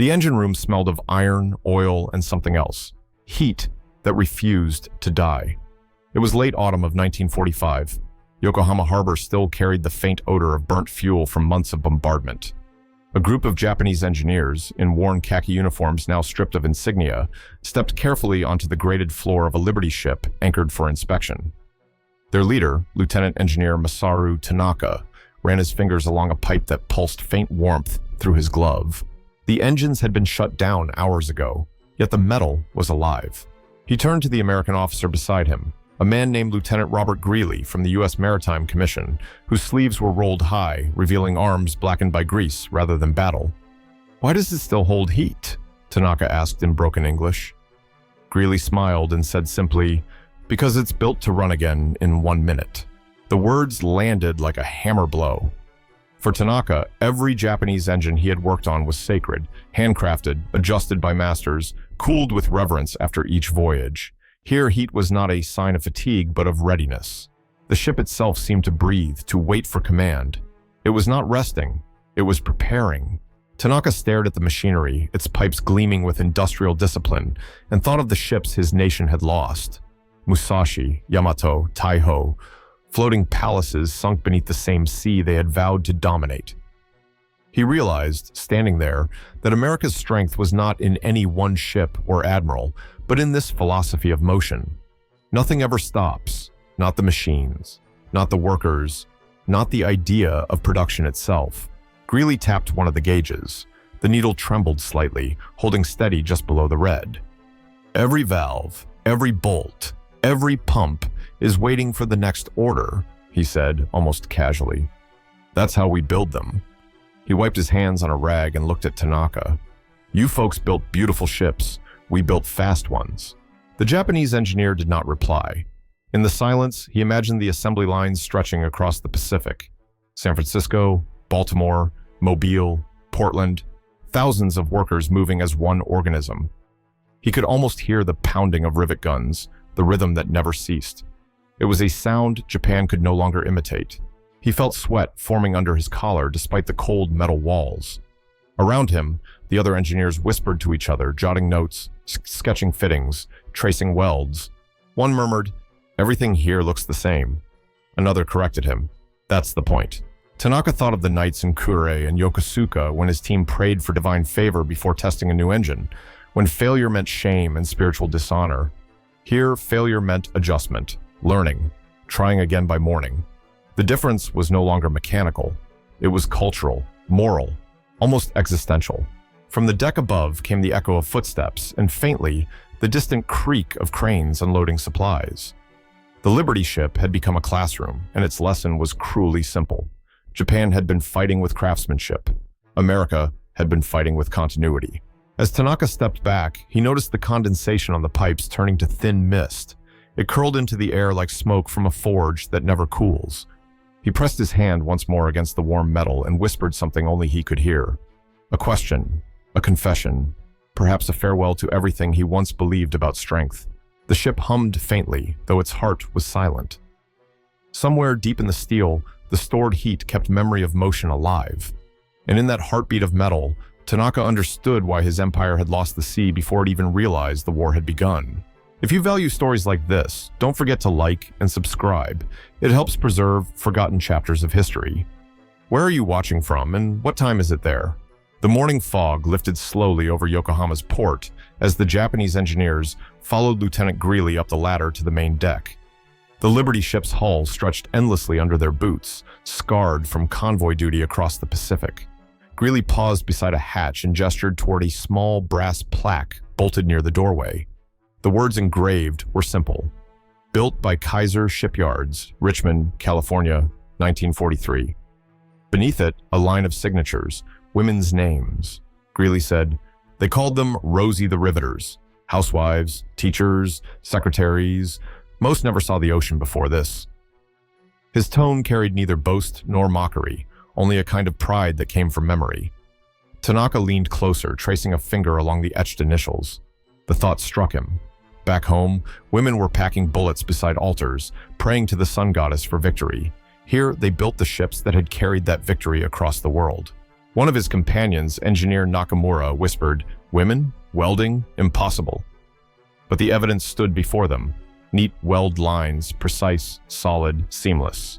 The engine room smelled of iron, oil, and something else. Heat that refused to die. It was late autumn of 1945. Yokohama harbor still carried the faint odor of burnt fuel from months of bombardment. A group of Japanese engineers, in worn khaki uniforms now stripped of insignia, stepped carefully onto the grated floor of a Liberty ship anchored for inspection. Their leader, Lieutenant Engineer Masaru Tanaka, ran his fingers along a pipe that pulsed faint warmth through his glove. The engines had been shut down hours ago, yet the metal was alive. He turned to the American officer beside him, a man named Lieutenant Robert Greeley from the U.S. Maritime Commission, whose sleeves were rolled high, revealing arms blackened by grease rather than battle. "Why does it still hold heat?" Tanaka asked in broken English. Greeley smiled and said simply, "Because it's built to run again in 1 minute." The words landed like a hammer blow. For Tanaka, every Japanese engine he had worked on was sacred, handcrafted, adjusted by masters, cooled with reverence after each voyage. Here, heat was not a sign of fatigue, but of readiness. The ship itself seemed to breathe, to wait for command. It was not resting, it was preparing. Tanaka stared at the machinery, its pipes gleaming with industrial discipline, and thought of the ships his nation had lost. Musashi, Yamato, Taiho, floating palaces sunk beneath the same sea they had vowed to dominate. He realized, standing there, that America's strength was not in any one ship or admiral, but in this philosophy of motion. Nothing ever stops, not the machines, not the workers, not the idea of production itself. Greeley tapped one of the gauges. The needle trembled slightly, holding steady just below the red. "Every valve, every bolt, every pump is waiting for the next order," he said, almost casually. "That's how we build them." He wiped his hands on a rag and looked at Tanaka. "You folks built beautiful ships. We built fast ones." The Japanese engineer did not reply. In the silence, he imagined the assembly lines stretching across the Pacific. San Francisco, Baltimore, Mobile, Portland, thousands of workers moving as one organism. He could almost hear the pounding of rivet guns, the rhythm that never ceased. It was a sound Japan could no longer imitate. He felt sweat forming under his collar despite the cold metal walls. Around him, the other engineers whispered to each other, jotting notes, sketching fittings, tracing welds. One murmured, "Everything here looks the same." Another corrected him, "That's the point." Tanaka thought of the nights in Kure and Yokosuka when his team prayed for divine favor before testing a new engine, when failure meant shame and spiritual dishonor. Here, failure meant adjustment, learning, trying again by morning. The difference was no longer mechanical. It was cultural, moral, almost existential. From the deck above came the echo of footsteps, and faintly, the distant creak of cranes unloading supplies. The Liberty ship had become a classroom, and its lesson was cruelly simple. Japan had been fighting with craftsmanship. America had been fighting with continuity. As Tanaka stepped back, he noticed the condensation on the pipes turning to thin mist. It curled into the air like smoke from a forge that never cools. He pressed his hand once more against the warm metal and whispered something only he could hear. A question, a confession, perhaps a farewell to everything he once believed about strength. The ship hummed faintly, though its heart was silent. Somewhere deep in the steel, the stored heat kept memory of motion alive. And in that heartbeat of metal, Tanaka understood why his empire had lost the sea before it even realized the war had begun. If you value stories like this, don't forget to like and subscribe. It helps preserve forgotten chapters of history. Where are you watching from, and what time is it there? The morning fog lifted slowly over Yokohama's port as the Japanese engineers followed Lieutenant Greeley up the ladder to the main deck. The Liberty ship's hull stretched endlessly under their boots, scarred from convoy duty across the Pacific. Greeley paused beside a hatch and gestured toward a small brass plaque bolted near the doorway. The words engraved were simple. Built by Kaiser Shipyards, Richmond, California, 1943. Beneath it, a line of signatures, women's names. Greeley said, "They called them Rosie the Riveters. Housewives, teachers, secretaries. Most never saw the ocean before this." His tone carried neither boast nor mockery, only a kind of pride that came from memory. Tanaka leaned closer, tracing a finger along the etched initials. The thought struck him. Back home, women were packing bullets beside altars, praying to the sun goddess for victory. Here, they built the ships that had carried that victory across the world. One of his companions, engineer Nakamura, whispered, "Women? Welding? Impossible." But the evidence stood before them. Neat weld lines, precise, solid, seamless.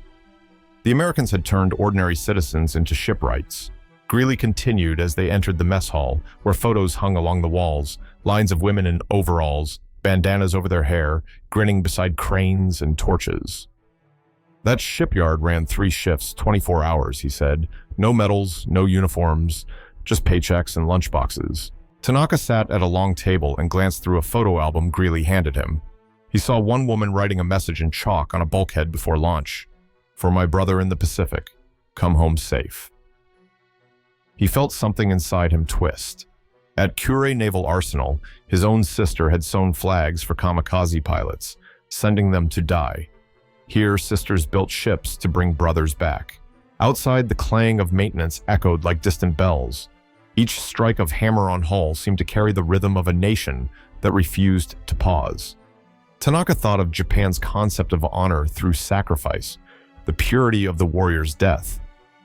The Americans had turned ordinary citizens into shipwrights. Greeley continued as they entered the mess hall, where photos hung along the walls, lines of women in overalls, bandanas over their hair, grinning beside cranes and torches. That shipyard ran 3 shifts, 24 hours, he said. No medals, no uniforms, just paychecks and lunchboxes. Tanaka sat at a long table and glanced through a photo album Greeley handed him. He saw one woman writing a message in chalk on a bulkhead before launch. "For my brother in the Pacific, come home safe." He felt something inside him twist. At Kure Naval Arsenal, his own sister had sewn flags for kamikaze pilots, sending them to die. Here, sisters built ships to bring brothers back. Outside, the clang of maintenance echoed like distant bells. Each strike of hammer on hull seemed to carry the rhythm of a nation that refused to pause. Tanaka thought of Japan's concept of honor through sacrifice, the purity of the warrior's death,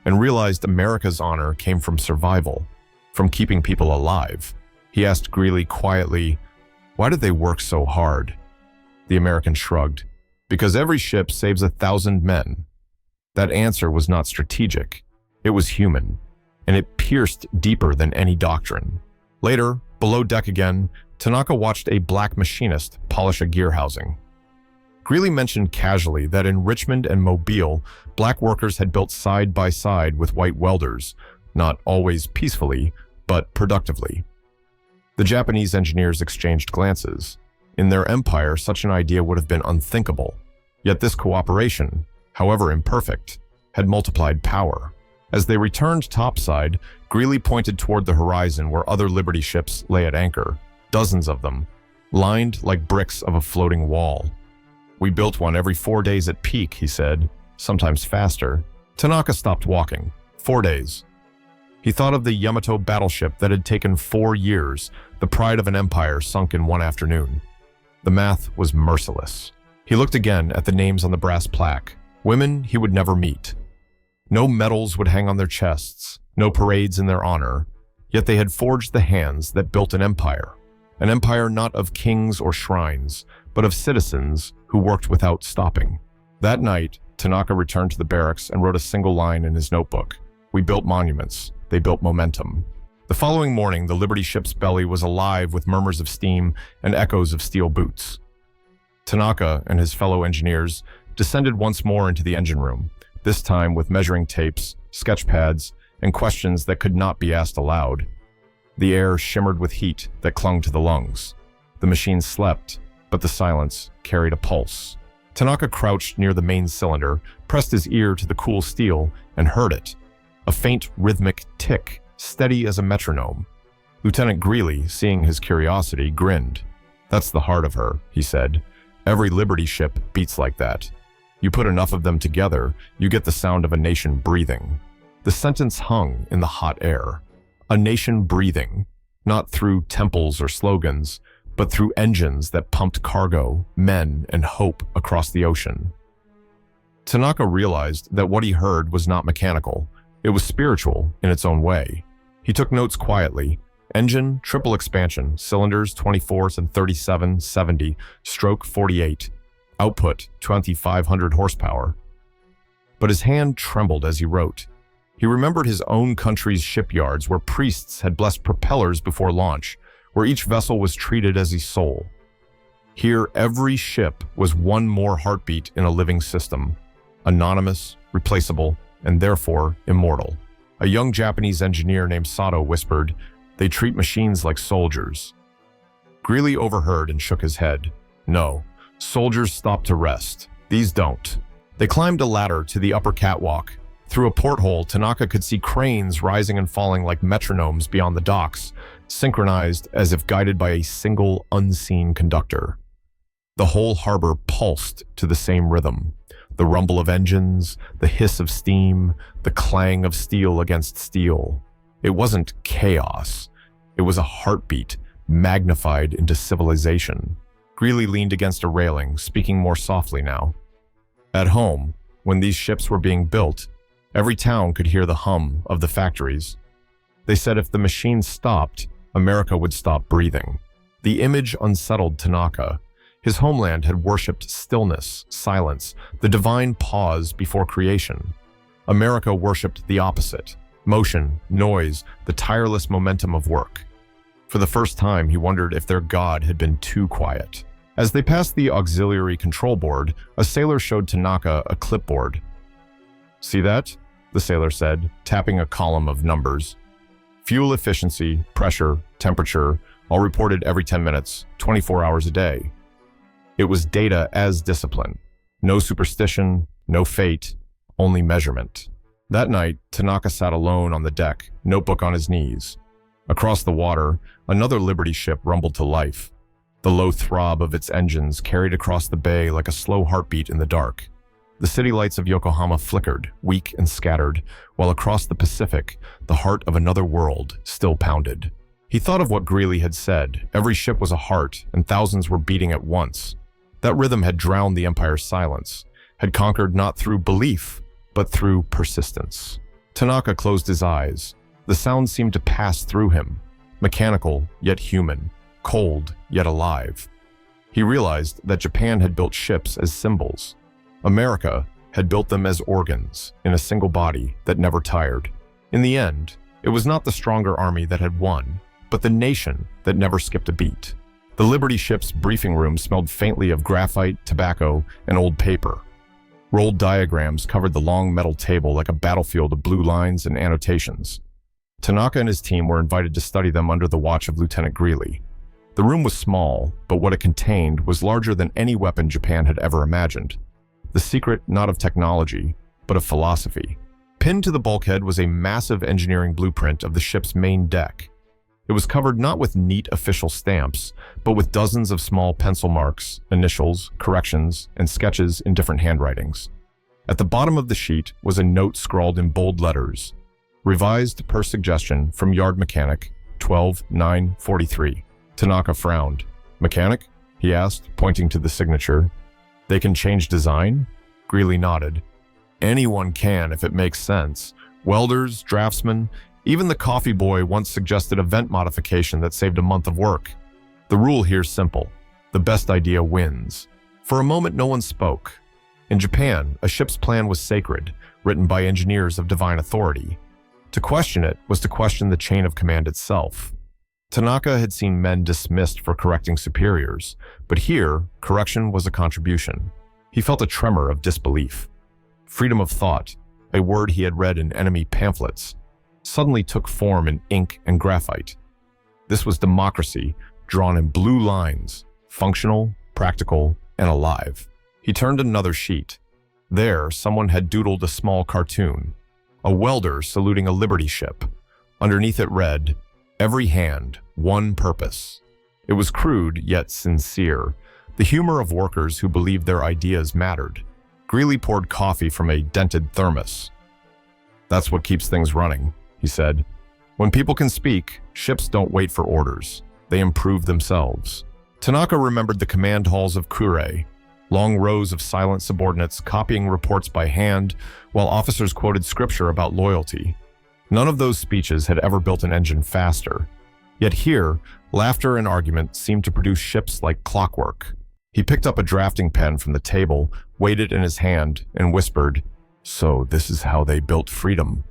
and realized America's honor came from survival, from keeping people alive. He asked Greeley quietly, "Why did they work so hard?" The American shrugged. "Because every ship saves 1,000 men." That answer was not strategic. It was human, and it pierced deeper than any doctrine. Later, below deck again, Tanaka watched a black machinist polish a gear housing. Greeley mentioned casually that in Richmond and Mobile, black workers had built side by side with white welders, not always peacefully, but productively. The Japanese engineers exchanged glances. In their empire, such an idea would have been unthinkable. Yet this cooperation, however imperfect, had multiplied power. As they returned topside, Greeley pointed toward the horizon where other Liberty ships lay at anchor, dozens of them, lined like bricks of a floating wall. "We built one every 4 days at peak," he said, "sometimes faster." Tanaka stopped walking. 4 days. He thought of the Yamato battleship that had taken 4 years, the pride of an empire sunk in 1 afternoon. The math was merciless. He looked again at the names on the brass plaque. Women he would never meet. No medals would hang on their chests, no parades in their honor, yet they had forged the hands that built an empire not of kings or shrines, but of citizens who worked without stopping. That night, Tanaka returned to the barracks and wrote a single line in his notebook. "We built monuments. They built momentum." The following morning, the Liberty ship's belly was alive with murmurs of steam and echoes of steel boots. Tanaka and his fellow engineers descended once more into the engine room, this time with measuring tapes, sketch pads, and questions that could not be asked aloud. The air shimmered with heat that clung to the lungs. The machine slept, but the silence carried a pulse. Tanaka crouched near the main cylinder, pressed his ear to the cool steel, and heard it. A faint rhythmic tick, steady as a metronome. Lieutenant Greeley, seeing his curiosity, grinned. "That's the heart of her," he said. "Every Liberty ship beats like that. You put enough of them together, you get the sound of a nation breathing." The sentence hung in the hot air. A nation breathing, not through temples or slogans, but through engines that pumped cargo, men, and hope across the ocean. Tanaka realized that what he heard was not mechanical. It was spiritual in its own way. He took notes quietly. Engine, triple expansion, cylinders 24s and 37, 70, stroke 48. Output, 2,500 horsepower. But his hand trembled as he wrote. He remembered his own country's shipyards where priests had blessed propellers before launch, where each vessel was treated as a soul. Here, every ship was one more heartbeat in a living system, anonymous, replaceable, and therefore immortal. A young Japanese engineer named Sato whispered, "They treat machines like soldiers." Greeley overheard and shook his head. "No, soldiers stop to rest. These don't." They climbed a ladder to the upper catwalk. Through a porthole, Tanaka could see cranes rising and falling like metronomes beyond the docks, synchronized as if guided by a single unseen conductor. The whole harbor pulsed to the same rhythm. The rumble of engines, the hiss of steam, the clang of steel against steel. It wasn't chaos. It was a heartbeat magnified into civilization. Greeley leaned against a railing, speaking more softly now. At home, when these ships were being built, every town could hear the hum of the factories. They said if the machine stopped, America would stop breathing. The image unsettled Tanaka. His homeland had worshipped stillness, silence, the divine pause before creation. America worshipped the opposite: motion, noise, the tireless momentum of work. For the first time, he wondered if their god had been too quiet. As they passed the auxiliary control board, a sailor showed Tanaka a clipboard. "See that?" the sailor said, tapping a column of numbers. "Fuel efficiency, pressure, temperature, all reported every 10 minutes, 24 hours a day." It was data as discipline. No superstition, no fate, only measurement. That night, Tanaka sat alone on the deck, notebook on his knees. Across the water, another Liberty ship rumbled to life. The low throb of its engines carried across the bay like a slow heartbeat in the dark. The city lights of Yokohama flickered, weak and scattered, while across the Pacific, the heart of another world still pounded. He thought of what Greeley had said: every ship was a heart, and thousands were beating at once. That rhythm had drowned the Empire's silence, had conquered not through belief, but through persistence. Tanaka closed his eyes. The sound seemed to pass through him, mechanical yet human, cold yet alive. He realized that Japan had built ships as symbols. America had built them as organs in a single body that never tired. In the end, it was not the stronger army that had won, but the nation that never skipped a beat. The Liberty ship's briefing room smelled faintly of graphite, tobacco, and old paper. Rolled diagrams covered the long metal table like a battlefield of blue lines and annotations. Tanaka and his team were invited to study them under the watch of Lieutenant Greeley. The room was small, but what it contained was larger than any weapon Japan had ever imagined. The secret not of technology, but of philosophy. Pinned to the bulkhead was a massive engineering blueprint of the ship's main deck. It was covered not with neat official stamps, but with dozens of small pencil marks, initials, corrections, and sketches in different handwritings. At the bottom of the sheet was a note scrawled in bold letters: "Revised per suggestion from yard mechanic, 12/9/43. Tanaka frowned. "Mechanic?" he asked, pointing to the signature. "They can change design?" Greeley nodded. "Anyone can if it makes sense. Welders, draftsmen, even the coffee boy once suggested a vent modification that saved a month of work. The rule here's simple. The best idea wins." For a moment, no one spoke. In Japan, a ship's plan was sacred, written by engineers of divine authority. To question it was to question the chain of command itself. Tanaka had seen men dismissed for correcting superiors, but here, correction was a contribution. He felt a tremor of disbelief. Freedom of thought, a word he had read in enemy pamphlets, suddenly took form in ink and graphite. This was democracy, drawn in blue lines, functional, practical, and alive. He turned another sheet. There, someone had doodled a small cartoon. A welder saluting a Liberty ship. Underneath it read, "Every hand, one purpose." It was crude, yet sincere, the humor of workers who believed their ideas mattered. Greeley poured coffee from a dented thermos. "That's what keeps things running," he said. "When people can speak, ships don't wait for orders. They improve themselves." Tanaka remembered the command halls of Kure, long rows of silent subordinates copying reports by hand while officers quoted scripture about loyalty. None of those speeches had ever built an engine faster. Yet here, laughter and argument seemed to produce ships like clockwork. He picked up a drafting pen from the table, weighed it in his hand, and whispered, "So this is how they built freedom.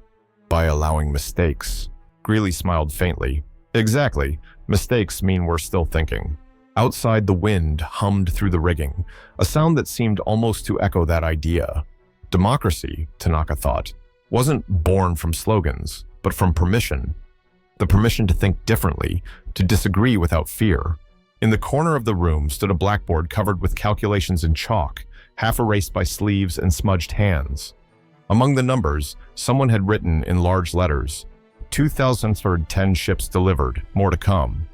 By allowing mistakes." Greeley smiled faintly. "Exactly. Mistakes mean we're still thinking." Outside, the wind hummed through the rigging, a sound that seemed almost to echo that idea. Democracy, Tanaka thought, wasn't born from slogans, but from permission. The permission to think differently, to disagree without fear. In the corner of the room stood a blackboard covered with calculations in chalk, half erased by sleeves and smudged hands. Among the numbers, someone had written in large letters, 2,010 ships delivered, more to come.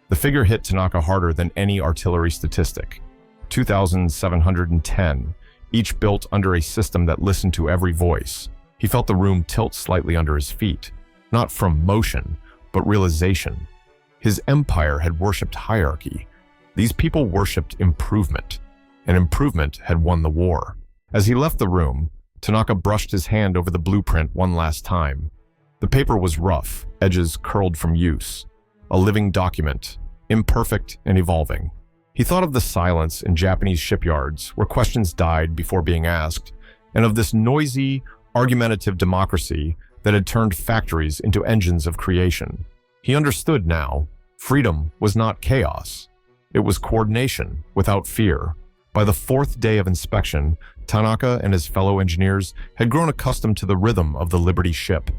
The figure hit Tanaka harder than any artillery statistic. 2,710, each built under a system that listened to every voice. He felt the room tilt slightly under his feet, not from motion, but realization. His empire had worshipped hierarchy. These people worshipped improvement, and improvement had won the war. As he left the room, Tanaka brushed his hand over the blueprint one last time. The paper was rough, edges curled from use. A living document, imperfect and evolving. He thought of the silence in Japanese shipyards where questions died before being asked, and of this noisy, argumentative democracy that had turned factories into engines of creation. He understood now, freedom was not chaos. It was coordination without fear. By the fourth day of inspection, Tanaka and his fellow engineers had grown accustomed to the rhythm of the Liberty ship.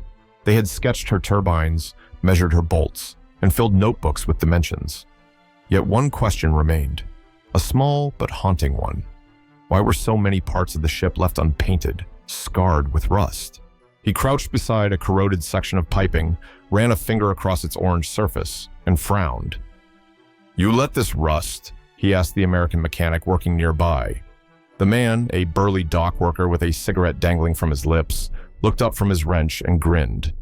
They had sketched her turbines, measured her bolts, and filled notebooks with dimensions. Yet one question remained, a small but haunting one. Why were so many parts of the ship left unpainted, scarred with rust? He crouched beside a corroded section of piping, ran a finger across its orange surface, and frowned. "You let this rust?" he asked the American mechanic working nearby. The man, a burly dock worker with a cigarette dangling from his lips, looked up from his wrench and grinned.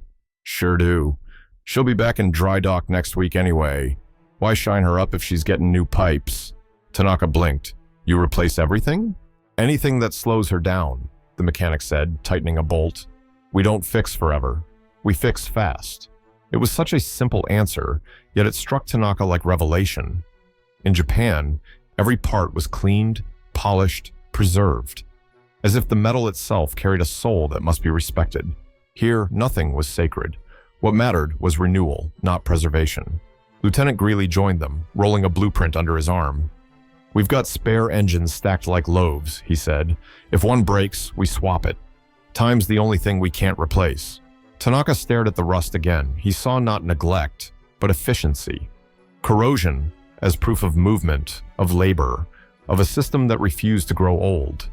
"Sure do. She'll be back in dry dock next week anyway. Why shine her up if she's getting new pipes?" Tanaka blinked. "You replace everything?" "Anything that slows her down," the mechanic said, tightening a bolt. "We don't fix forever. We fix fast." It was such a simple answer, yet it struck Tanaka like revelation. In Japan, every part was cleaned, polished, preserved, as if the metal itself carried a soul that must be respected. Here, nothing was sacred. What mattered was renewal, not preservation. Lieutenant Greeley joined them, rolling a blueprint under his arm. "We've got spare engines stacked like loaves," he said. "If one breaks, we swap it. Time's the only thing we can't replace." Tanaka stared at the rust again. He saw not neglect, but efficiency. Corrosion as proof of movement, of labor, of a system that refused to grow old.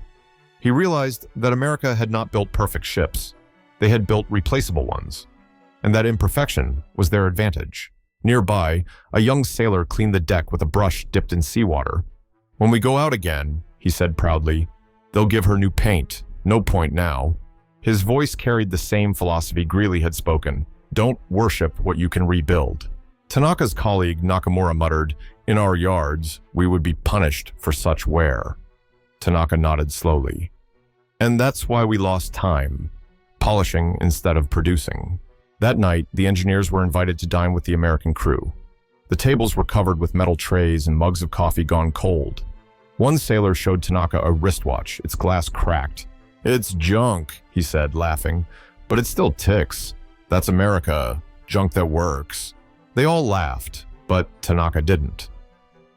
He realized that America had not built perfect ships. They had built replaceable ones, and that imperfection was their advantage. Nearby, a young sailor cleaned the deck with a brush dipped in seawater. "When we go out again," he said proudly, "they'll give her new paint. No point now." His voice carried the same philosophy Greeley had spoken. Don't worship what you can rebuild. Tanaka's colleague Nakamura muttered, "In our yards, we would be punished for such wear." Tanaka nodded slowly. "And that's why we lost time, polishing instead of producing." That night, the engineers were invited to dine with the American crew. The tables were covered with metal trays and mugs of coffee gone cold. One sailor showed Tanaka a wristwatch, its glass cracked. "It's junk," he said, laughing, "but it still ticks. That's America, junk that works." They all laughed, but Tanaka didn't.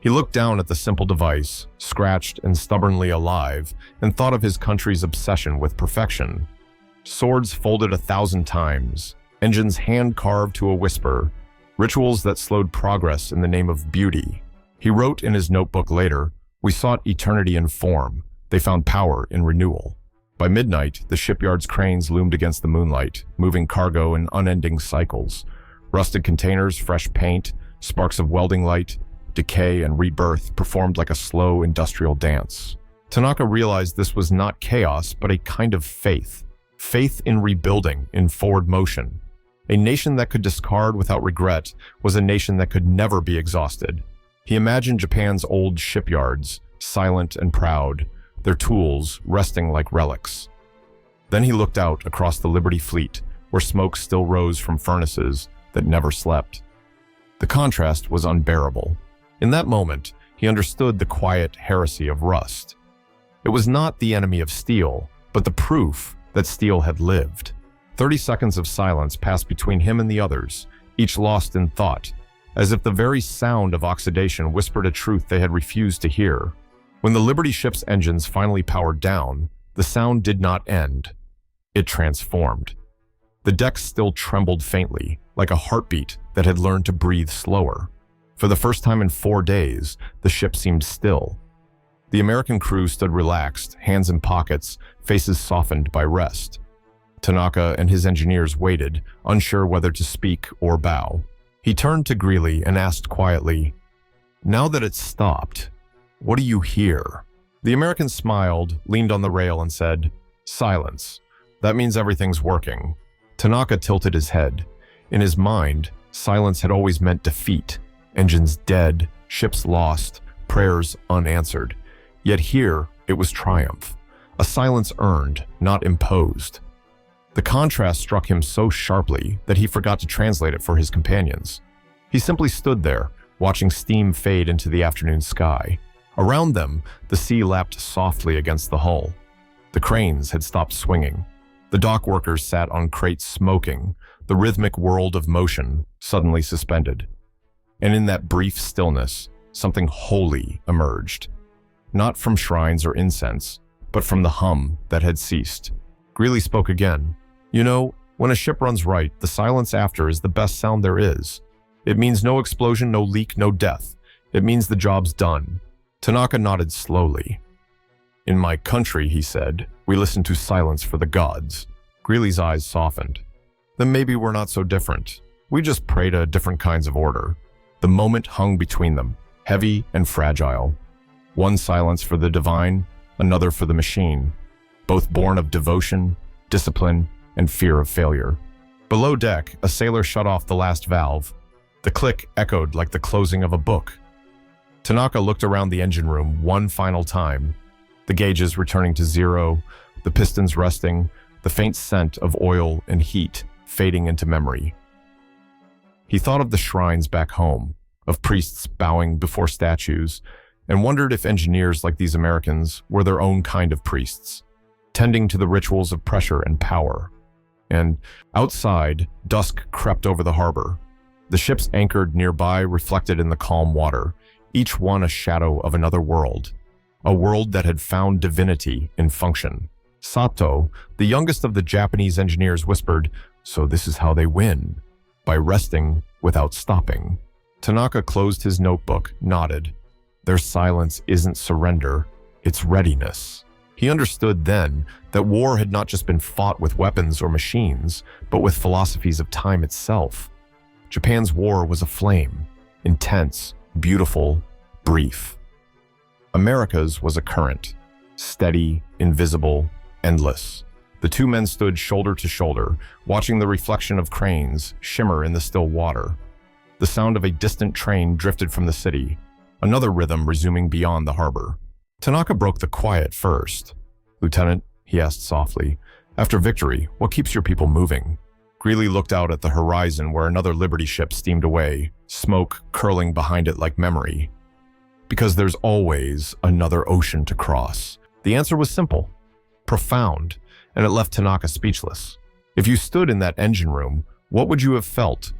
He looked down at the simple device, scratched and stubbornly alive, and thought of his country's obsession with perfection. Swords folded 1,000 times, engines hand-carved to a whisper, rituals that slowed progress in the name of beauty. He wrote in his notebook later, "We sought eternity in form. They found power in renewal." By midnight, the shipyard's cranes loomed against the moonlight, moving cargo in unending cycles. Rusted containers, fresh paint, sparks of welding light, decay and rebirth performed like a slow industrial dance. Tanaka realized this was not chaos, but a kind of faith. Faith in rebuilding, in forward motion. A nation that could discard without regret was a nation that could never be exhausted. He imagined Japan's old shipyards, silent and proud, their tools resting like relics. Then he looked out across the Liberty fleet, where smoke still rose from furnaces that never slept. The contrast was unbearable. In that moment, he understood the quiet heresy of rust. It was not the enemy of steel, but the proof that steel had lived. 30 seconds of silence passed between him and the others, each lost in thought, as if the very sound of oxidation whispered a truth they had refused to hear. When the Liberty ship's engines finally powered down, the sound did not end. It transformed. The deck still trembled faintly, like a heartbeat that had learned to breathe slower. For the first time in 4 days, the ship seemed still. The American crew stood relaxed, hands in pockets, faces softened by rest. Tanaka and his engineers waited, unsure whether to speak or bow. He turned to Greeley and asked quietly, "Now that it's stopped, what do you hear?" The American smiled, leaned on the rail and said, "Silence. That means everything's working." Tanaka tilted his head. In his mind, silence had always meant defeat. Engines dead, ships lost, prayers unanswered. Yet here, it was triumph. A silence earned, not imposed. The contrast struck him so sharply that he forgot to translate it for his companions. He simply stood there, watching steam fade into the afternoon sky. Around them, the sea lapped softly against the hull. The cranes had stopped swinging. The dock workers sat on crates smoking, the rhythmic world of motion suddenly suspended. And in that brief stillness, something holy emerged. Not from shrines or incense, but from the hum that had ceased. Greeley spoke again. "You know, when a ship runs right, the silence after is the best sound there is. It means no explosion, no leak, no death. It means the job's done." Tanaka nodded slowly. "In my country," he said, "we listen to silence for the gods." Greeley's eyes softened. "Then maybe we're not so different. We just pray to different kinds of order." The moment hung between them, heavy and fragile. One silence for the divine, another for the machine, both born of devotion, discipline, and fear of failure. Below deck, a sailor shut off the last valve. The click echoed like the closing of a book. Tanaka looked around the engine room one final time, the gauges returning to zero, the pistons resting, the faint scent of oil and heat fading into memory. He thought of the shrines back home, of priests bowing before statues, and wondered if engineers like these Americans were their own kind of priests, tending to the rituals of pressure and power. And outside, dusk crept over the harbor. The ships anchored nearby reflected in the calm water, each one a shadow of another world, a world that had found divinity in function. Sato, the youngest of the Japanese engineers, whispered, "So this is how they win, by resting without stopping." Tanaka closed his notebook, nodded. Their silence isn't surrender, it's readiness. He understood then that war had not just been fought with weapons or machines, but with philosophies of time itself. Japan's war was a flame, intense, beautiful, brief. America's was a current, steady, invisible, endless. The two men stood shoulder to shoulder, watching the reflection of cranes shimmer in the still water. The sound of a distant train drifted from the city, another rhythm resuming beyond the harbor. Tanaka broke the quiet first. "Lieutenant," he asked softly, "after victory, what keeps your people moving?" Greeley looked out at the horizon where another Liberty ship steamed away, smoke curling behind it like memory. "Because there's always another ocean to cross." The answer was simple, profound, and it left Tanaka speechless. If you stood in that engine room, what would you have felt?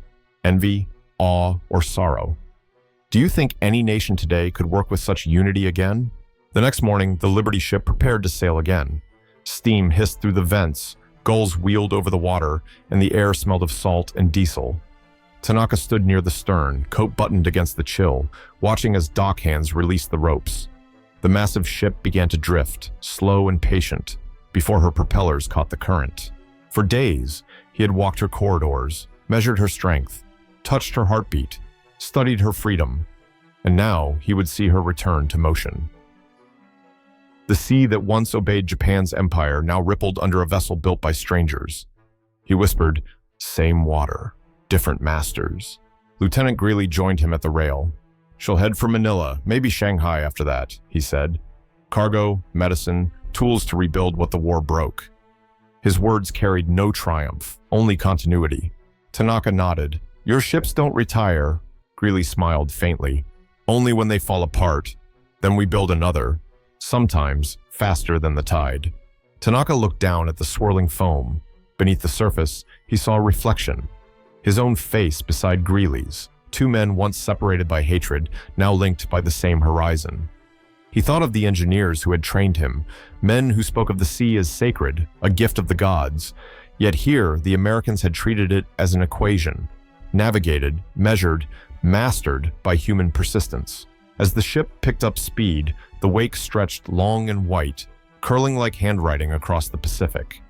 Envy, awe, or sorrow? Do you think any nation today could work with such unity again? The next morning, the Liberty ship prepared to sail again. Steam hissed through the vents, gulls wheeled over the water, and the air smelled of salt and diesel. Tanaka stood near the stern, coat buttoned against the chill, watching as dock hands released the ropes. The massive ship began to drift, slow and patient, before her propellers caught the current. For days, he had walked her corridors, measured her strength, touched her heartbeat, studied her freedom, and now he would see her return to motion. The sea that once obeyed Japan's empire now rippled under a vessel built by strangers. He whispered, "Same water, different masters." Lieutenant Greeley joined him at the rail. "She'll head for Manila, maybe Shanghai after that," he said. "Cargo, medicine, tools to rebuild what the war broke." His words carried no triumph, only continuity. Tanaka nodded. "Your ships don't retire," Greeley smiled faintly. "Only when they fall apart. Then we build another, sometimes faster than the tide." Tanaka looked down at the swirling foam. Beneath the surface, he saw a reflection. His own face beside Greeley's, two men once separated by hatred, now linked by the same horizon. He thought of the engineers who had trained him, men who spoke of the sea as sacred, a gift of the gods. Yet here, the Americans had treated it as an equation, navigated, measured, mastered by human persistence. As the ship picked up speed, the wake stretched long and white, curling like handwriting across the Pacific.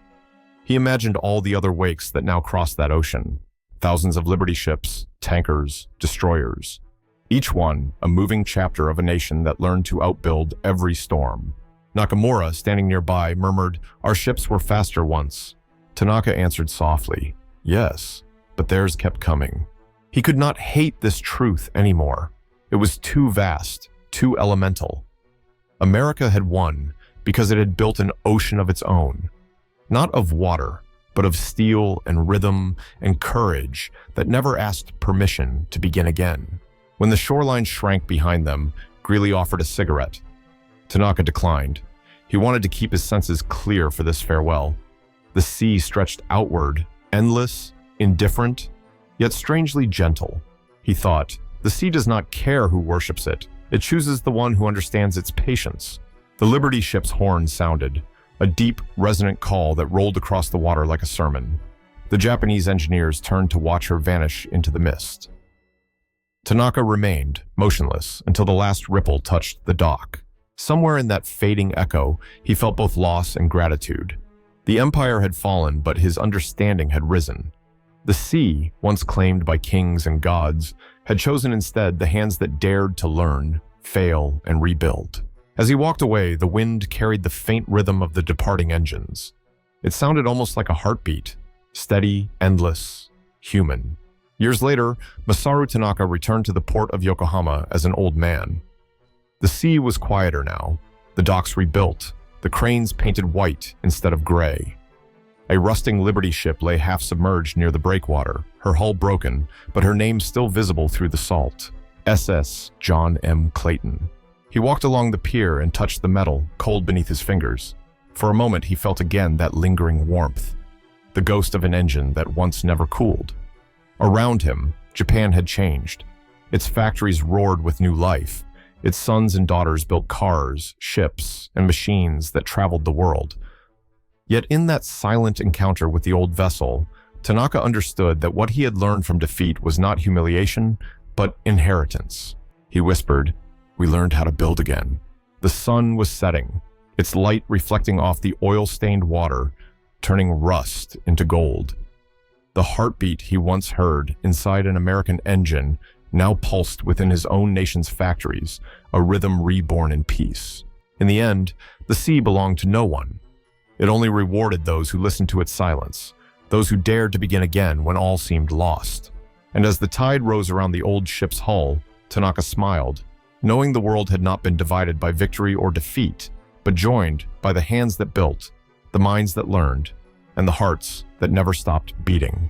He imagined all the other wakes that now crossed that ocean. Thousands of Liberty ships, tankers, destroyers. Each one a moving chapter of a nation that learned to outbuild every storm. Nakamura, standing nearby, murmured, "Our ships were faster once." Tanaka answered softly, "Yes, but theirs kept coming." He could not hate this truth anymore. It was too vast, too elemental. America had won because it had built an ocean of its own. Not of water, but of steel and rhythm and courage that never asked permission to begin again. When the shoreline shrank behind them, Greeley offered a cigarette. Tanaka declined. He wanted to keep his senses clear for this farewell. The sea stretched outward, endless, indifferent, yet strangely gentle. He thought, the sea does not care who worships it. It chooses the one who understands its patience. The Liberty ship's horn sounded, a deep, resonant call that rolled across the water like a sermon. The Japanese engineers turned to watch her vanish into the mist. Tanaka remained, motionless, until the last ripple touched the dock. Somewhere in that fading echo, he felt both loss and gratitude. The empire had fallen, but his understanding had risen. The sea, once claimed by kings and gods, had chosen instead the hands that dared to learn, fail, and rebuild. As he walked away, the wind carried the faint rhythm of the departing engines. It sounded almost like a heartbeat, steady, endless, human. Years later, Masaru Tanaka returned to the port of Yokohama as an old man. The sea was quieter now, the docks rebuilt, the cranes painted white instead of gray. A rusting Liberty ship lay half submerged near the breakwater, her hull broken, but her name still visible through the salt. SS John M. Clayton. He walked along the pier and touched the metal, cold beneath his fingers. For a moment he felt again that lingering warmth, the ghost of an engine that once never cooled. Around him, Japan had changed. Its factories roared with new life. Its sons and daughters built cars, ships, and machines that traveled the world. Yet in that silent encounter with the old vessel, Tanaka understood that what he had learned from defeat was not humiliation, but inheritance. He whispered, "We learned how to build again." The sun was setting, its light reflecting off the oil-stained water, turning rust into gold. The heartbeat he once heard inside an American engine now pulsed within his own nation's factories, a rhythm reborn in peace. In the end, the sea belonged to no one. It only rewarded those who listened to its silence, those who dared to begin again when all seemed lost. And as the tide rose around the old ship's hull, Tanaka smiled, knowing the world had not been divided by victory or defeat, but joined by the hands that built, the minds that learned, and the hearts that never stopped beating.